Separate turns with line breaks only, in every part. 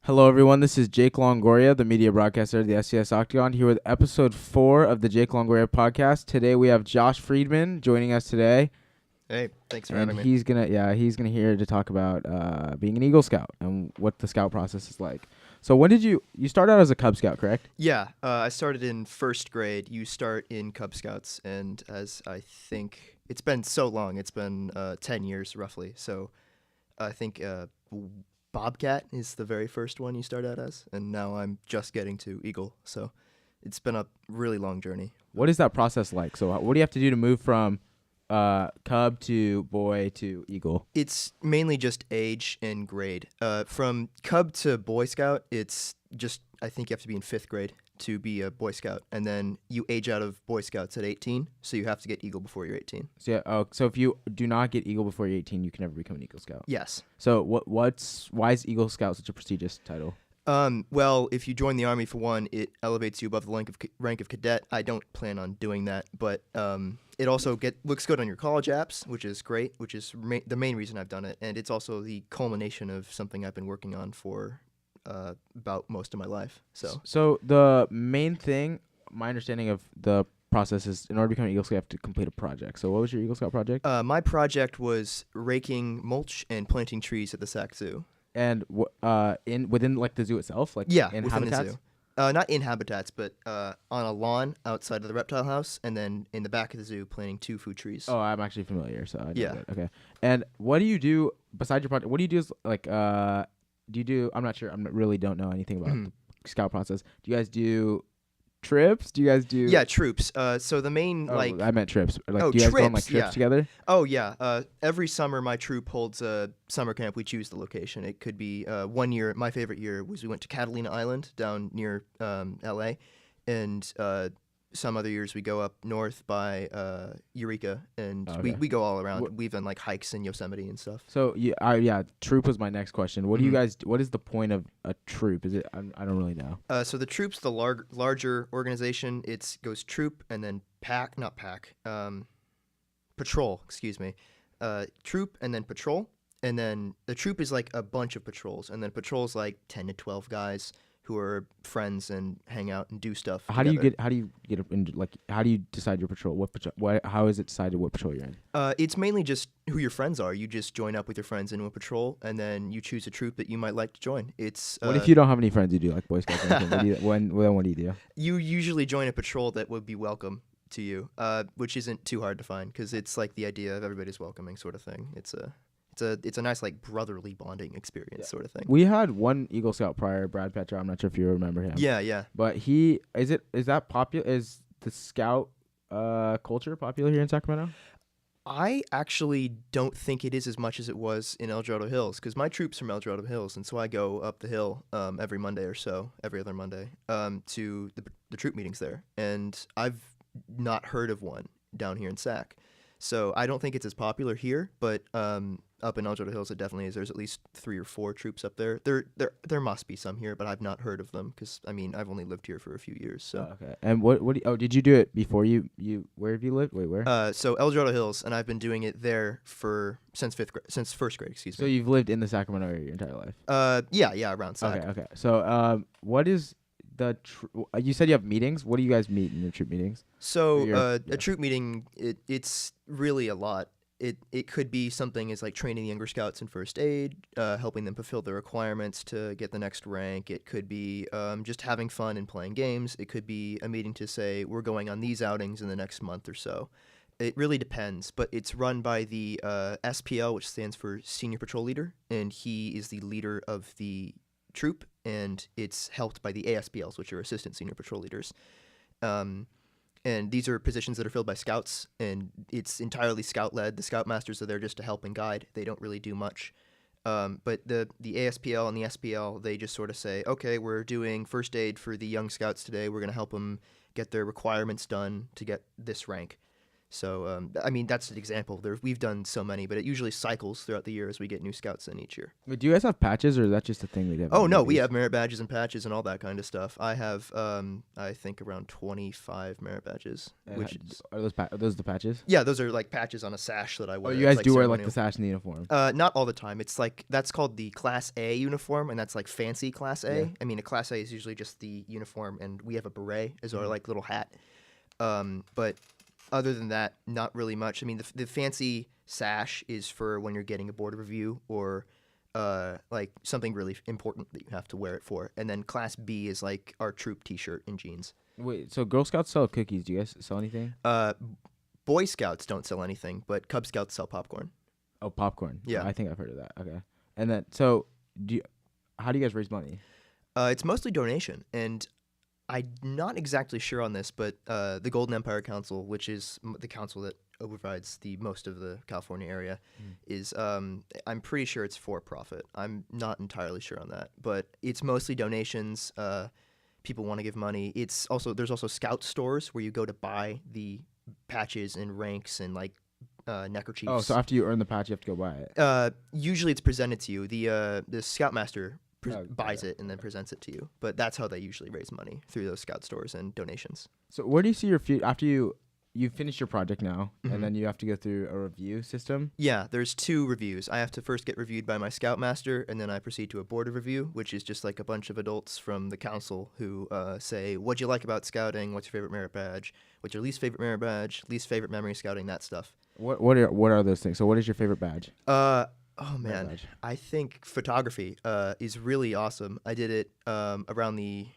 Hello, everyone. This is Jake Longoria, the media broadcaster of the SCS Octagon, here with episode 4 of the Jake Longoria podcast. Today we have Josh Friedman joining us today,
Hey, thanks for
and
having me.
he's gonna here to talk about being an Eagle Scout and what the scout process is like. So when did you started out as a Cub Scout, correct?
Yeah, I started in first grade. You start in Cub Scouts, and as I think it's been so long, it's been 10 years roughly. So I think Bobcat is the very first one you start out as, and now I'm just getting to Eagle. So it's been a really long journey.
What is that process like? So what do you have to do to move from Cub to Boy to Eagle?
It's mainly just age and grade. From Cub to Boy Scout, it's just I think you have to be in fifth grade to be a Boy Scout, and then you age out of Boy Scouts at 18, so you have to get Eagle before you're 18.
So if you do not get Eagle before you're 18, you can never become an Eagle Scout.
Yes.
So why is Eagle Scout such a prestigious title?
Well, if you join the Army for one, it elevates you above the rank of cadet. I don't plan on doing that, but it also looks good on your college apps, which is great, which is the main reason I've done it, and it's also the culmination of something I've been working on for about most of my life.
So the main thing, my understanding of the process is, in order to become an Eagle Scout, you have to complete a project. So what was your Eagle Scout project?
My project was raking mulch and planting trees at the Sac Zoo.
And within like the zoo itself, like in
within
habitats?
the zoo. Not in habitats, but on a lawn outside of the reptile house, and then in the back of the zoo planting 2 food trees.
Oh, I'm actually familiar. So I know
Yeah.
that. Okay. And what do you do besides your project? What do you do? Do you do? I'm not sure. Really don't know anything about the scout process. Do you guys do trips? Do you guys do?
Yeah, troops. So the main
I meant trips. Like,
Oh,
do you guys go on like
trips,
trips
yeah.
together?
Oh yeah. Every summer my troop holds a summer camp. We choose the location. It could be one year. My favorite year was we went to Catalina Island down near L.A. and some other years we go up north by Eureka, and
Okay.
we go all around. We've done like hikes in Yosemite and stuff.
So troop was my next question. What do you guys? What is the point of a troop? Is it? I don't really know.
So the troop's the larger organization. It goes troop and then patrol. Excuse me. Troop and then patrol, and then the troop is like a bunch of patrols, and then patrol's like 10 to 12 guys who are friends and hang out and do stuff.
How do you
together.
get into, like, how do you decide your patrol? What patrol? How is it decided what patrol you're in?
It's mainly just who your friends are. You just join up with your friends into a patrol, and then you choose a troop that you might like to join. It's
What if you don't have any friends? You do like Boy Scouts or anything? What do you do?
You usually join a patrol that would be welcome to you, which isn't too hard to find because it's like the idea of everybody's welcoming sort of thing. It's a nice like brotherly bonding experience sort of thing.
We had one Eagle Scout prior, Brad Petra. I'm not sure if you remember him.
Yeah.
But is that popular? Is the Scout culture popular here in Sacramento?
I actually don't think it is as much as it was in El Dorado Hills because my troop's from El Dorado Hills, and so I go up the hill every Monday or so, every other Monday, to the troop meetings there, and I've not heard of one down here in Sac. So I don't think it's as popular here, but up in El Dorado Hills it definitely is. There's at least 3 or 4 troops up there. There must be some here, but I've not heard of them because I've only lived here for a few years. So
Okay. And did you do it before you where have you lived? Wait, where?
so El Dorado Hills, and I've been doing it there since first grade. Excuse
So
me.
you've lived in the Sacramento area your entire life.
Yeah, around Sac.
Okay. So what is you said you have meetings. What do you guys meet in your troop meetings?
So
Yeah.
a troop meeting, it's really a lot. It could be something as like training the younger scouts in first aid, helping them fulfill their requirements to get the next rank. It could be just having fun and playing games. It could be a meeting to say we're going on these outings in the next month or so. It really depends, but it's run by the SPL, which stands for Senior Patrol Leader, and he is the leader of the troop, and it's helped by the ASPLs, which are Assistant Senior Patrol Leaders. And these are positions that are filled by scouts, and it's entirely scout-led. The scoutmasters are there just to help and guide. They don't really do much. But the ASPL and the SPL, they just sort of say, okay, we're doing first aid for the young scouts today. We're going to help them get their requirements done to get this rank. So, I mean, that's an example. We've done so many, but it usually cycles throughout the year as we get new scouts in each year.
Wait, do you guys have patches, or is that just a thing we have?
Oh, no, we have merit badges and patches and all that kind of stuff. I have, I think, around 25 merit badges. Which
are those the patches?
Yeah, those are like patches on a sash that I
Oh,
wear.
you guys
It's
do wear
ceremonial.
like the sash in the uniform.
Not all the time. It's like that's called the Class A uniform, and that's like fancy Class A.
Yeah.
I mean, a Class A is usually just the uniform, and we have a beret as our like little hat. But other than that, not really much. I mean, the fancy sash is for when you're getting a board review or like something really important that you have to wear it for. And then Class B is like our troop T-shirt and jeans.
Wait, so Girl Scouts sell cookies. Do you guys sell anything?
Boy Scouts don't sell anything, but Cub Scouts sell popcorn.
Oh, popcorn.
Yeah.
I think I've heard of that. Okay. And then, so how do you guys raise money?
It's mostly donation, and I'm not exactly sure on this, but the Golden Empire Council, which is the council that overrides the most of the California area, is I'm pretty sure it's for profit. I'm not entirely sure on that, but it's mostly donations. People want to give money. There's also scout stores where you go to buy the patches and ranks and like neckerchiefs.
Oh, so after you earn the patch, you have to go buy it.
Usually it's presented to you. The scoutmaster buys it and then presents it to you. But that's how they usually raise money, through those scout stores and donations.
So where do you see your future after you finish your project now, and then you have to go through a review system?
Yeah, there's 2 reviews. I have to first get reviewed by my scoutmaster, and then I proceed to a board of review, which is just like a bunch of adults from the council who say, what'd you like about scouting? What's your favorite merit badge? What's your least favorite merit badge? Least favorite memory scouting? That stuff.
What are those things? So what is your favorite badge?
Oh man, I think photography is really awesome. I did it around the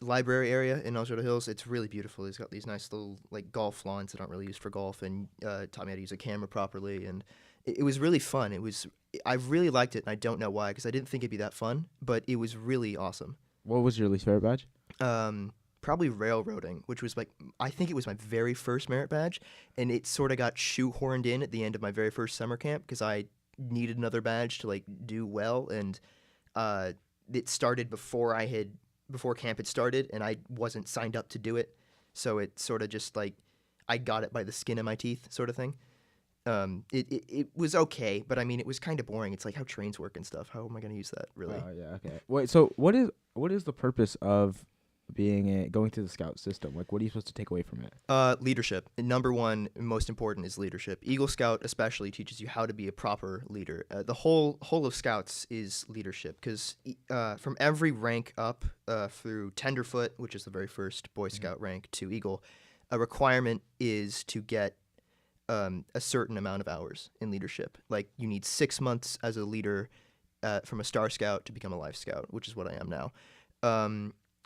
library area in El Dorado Hills. It's really beautiful. It's got these nice little like golf lawns that aren't really used for golf, and taught me how to use a camera properly. And it was really fun. I really liked it, and I don't know why, because I didn't think it'd be that fun, but it was really awesome.
What was your least favorite badge?
Probably railroading, which was like, I think it was my very first merit badge, and it sort of got shoehorned in at the end of my very first summer camp because I needed another badge to like do well, and it started before camp had started, and I wasn't signed up to do it, so it sort of just like I got it by the skin of my teeth, sort of thing. It was okay, but I mean, it was kind of boring. It's like how trains work and stuff. How am I going to use that, really?
Oh yeah, okay. Wait, so what is the purpose of going through the scout system? Like, what are you supposed to take away from it?
Leadership. Number one, most important, is leadership. Eagle Scout especially teaches you how to be a proper leader. The whole of Scouts is leadership, because from every rank up through Tenderfoot, which is the very first Boy Scout rank, to Eagle, a requirement is to get a certain amount of hours in leadership. Like, you need 6 months as a leader from a Star Scout to become a Life Scout, which is what I am now.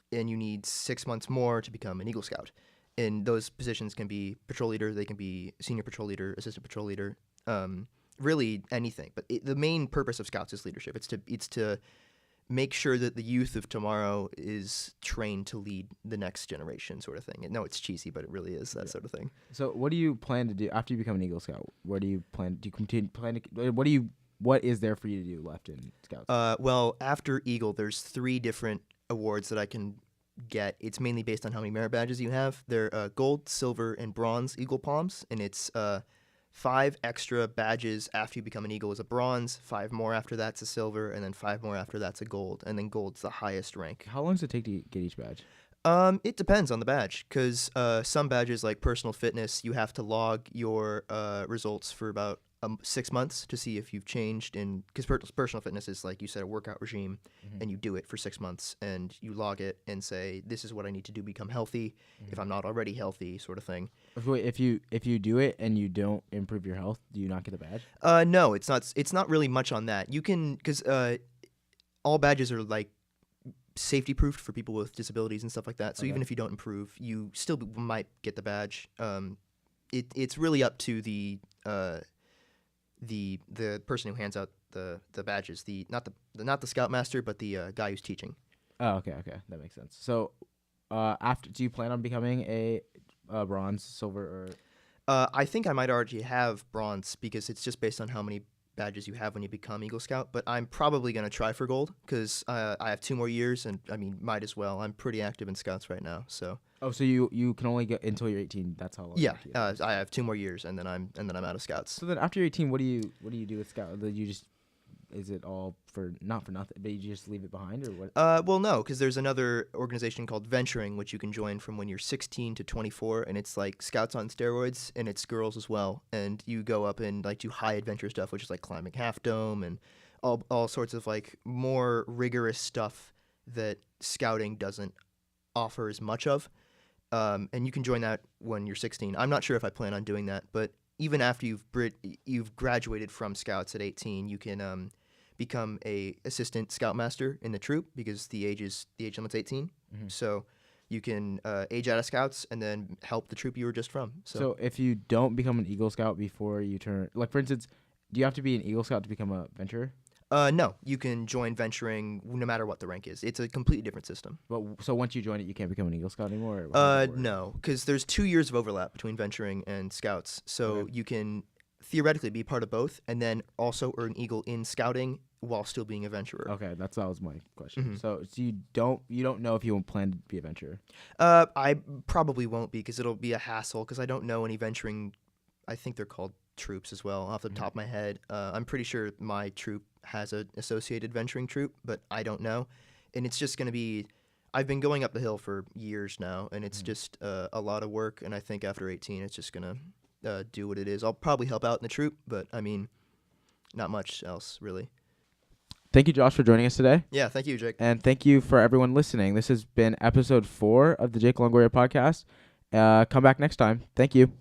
And you need 6 months more to become an Eagle Scout. And those positions can be patrol leader, they can be senior patrol leader, assistant patrol leader, really anything. But the main purpose of Scouts is leadership. It's to make sure that the youth of tomorrow is trained to lead the next generation, sort of thing. And no, it's cheesy, but it really is that sort of thing.
So what do you plan to do after you become an Eagle Scout? Where do you plan? Do you continue plan to? What is there for you to do left in Scouts?
Well, after Eagle, there's 3 different awards that I can get. It's mainly based on how many merit badges you have. They're gold, silver, and bronze Eagle Palms, and it's 5 extra badges after you become an Eagle is a bronze, 5 more after that's a silver, and then 5 more after that's a gold, and then gold's the highest rank.
How long does it take to get each badge?
It depends on the badge, because some badges, like personal fitness, you have to log your results for about 6 months to see if you've changed. Because personal fitness is, like you said, a workout regime, and you do it for 6 months, and you log it and say, this is what I need to do to become healthy, if I'm not already healthy, sort of thing.
If you do it and you don't improve your health, do you not get the badge?
No, it's not really much on that. You can, because all badges are like safety proofed for people with disabilities and stuff like that. So even if you don't improve, you still might get the badge. It's really up to the person who hands out the badges, not the scoutmaster, but the guy who's teaching.
Oh, okay, that makes sense. So, do you plan on becoming a bronze, silver, or?
I think I might already have bronze, because it's just based on how many badges you have when you become Eagle Scout, but I'm probably going to try for gold because I have 2 more years, and I mean, might as well. I'm pretty active in Scouts right now, so.
Oh, so you can only get until you're 18. That's how long.
Yeah, I have 2 more years, and then I'm out of Scouts.
So then after you're 18, what do you do with Scout? You just is it all for not for nothing, but you just leave it behind or what?
Well, no, because there's another organization called Venturing, which you can join from when you're 16 to 24, and it's like Scouts on steroids, and it's girls as well. And you go up and like do high adventure stuff, which is like climbing Half Dome and all sorts of like more rigorous stuff that Scouting doesn't offer as much of. And you can join that when you're 16. I'm not sure if I plan on doing that, but even after you've graduated from Scouts at 18, you can become a assistant scoutmaster in the troop because the age limit's 18.
Mm-hmm.
So you can age out of Scouts and then help the troop you were just from.
So if you don't become an Eagle Scout before you turn, like for instance, do you have to be an Eagle Scout to become a venturer?
No, you can join Venturing no matter what the rank is. It's a completely different system.
But so once you join it, you can't become an Eagle Scout anymore?
No, because there's 2 years of overlap between Venturing and Scouts. So you can theoretically be part of both and then also earn Eagle in Scouting while still being a venturer.
Okay, that was my question.
Mm-hmm.
So you don't know if you plan to be a venturer?
I probably won't be because it'll be a hassle because I don't know any venturing. I think they're called troops as well off the top of my head. I'm pretty sure my troop has an associated venturing troop, but I don't know. And it's just going to be, I've been going up the hill for years now, and it's just a lot of work. And I think after 18, it's just going to do what it is. I'll probably help out in the troop, but I mean, not much else really.
Thank you, Josh, for joining us today.
Yeah, thank you, Jake.
And thank you for everyone listening. This has been episode 4 of the Jake Longoria podcast. Come back next time. Thank you.